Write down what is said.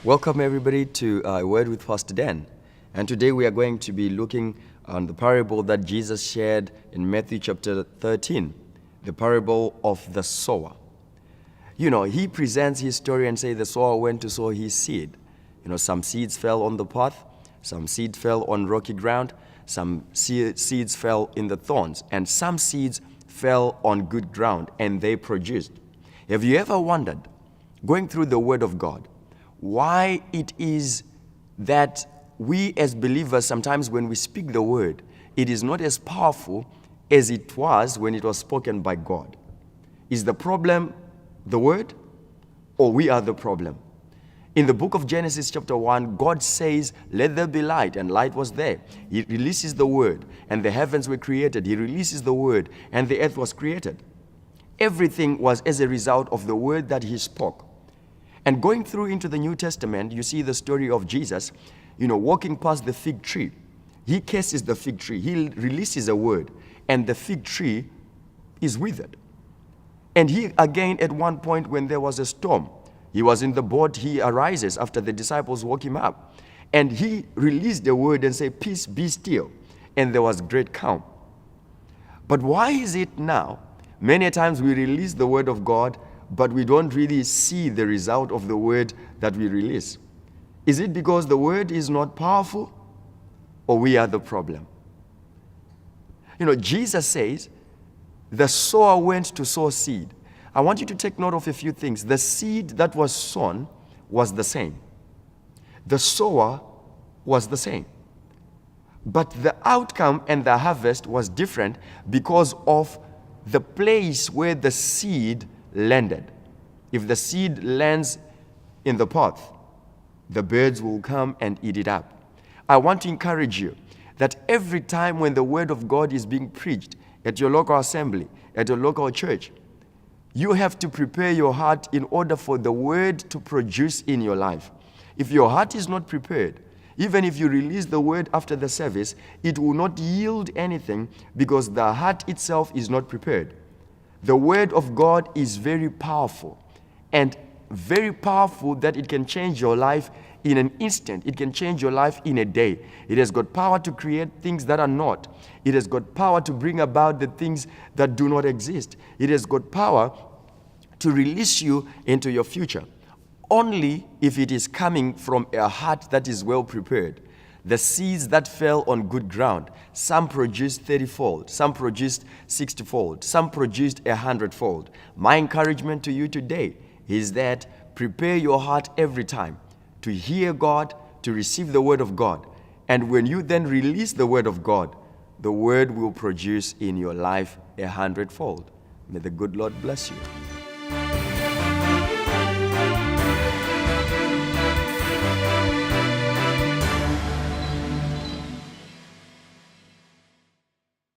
Welcome everybody to A Word with Pastor Dan. And today we are going to be looking on the parable that Jesus shared in Matthew chapter 13, the parable of the sower. You know, he presents his story and says the sower went to sow his seed. You know, some seeds fell on the path, some seed fell on rocky ground, some seeds fell in the thorns, and some seeds fell on good ground and they produced. Have you ever wondered, going through the Word of God, why it is that we as believers, sometimes when we speak the Word, it is not as powerful as it was when it was spoken by God? Is the problem the Word, or we are the problem? In the book of Genesis chapter 1, God says, let there be light, and light was there. He releases the Word, and the heavens were created. He releases the Word, and the earth was created. Everything was as a result of the Word that He spoke. And going through into the New Testament, you see the story of Jesus, walking past the fig tree. He curses the fig tree. He releases a word, and the fig tree is withered. And he, again, at one point when there was a storm, he was in the boat, he arises after the disciples woke him up. And he released the word and said, peace, be still. And there was great calm. But why is it now, many times we release the word of God, but we don't really see the result of the word that we release? Is it because the word is not powerful, or we are the problem? Jesus says, the sower went to sow seed. I want you to take note of a few things. The seed that was sown was the same. The sower was the same. But the outcome and the harvest was different because of the place where the seed landed. If the seed lands in the path, the birds will come and eat it up. I want to encourage you that every time when the word of God is being preached at your local assembly, at your local church, you have to prepare your heart in order for the word to produce in your life. If your heart is not prepared, even if you release the word after the service, it will not yield anything because the heart itself is not prepared. The word of God is very powerful, and very powerful that it can change your life in an instant. It can change your life in a day. It has got power to create things that are not. It has got power to bring about the things that do not exist. It has got power to release you into your future. Only if it is coming from a heart that is well prepared. The seeds that fell on good ground, some produced 30-fold, some produced 60-fold, some produced 100-fold. My encouragement to you today is that prepare your heart every time to hear God, to receive the word of God. And when you then release the word of God, the word will produce in your life 100-fold. May the good Lord bless you.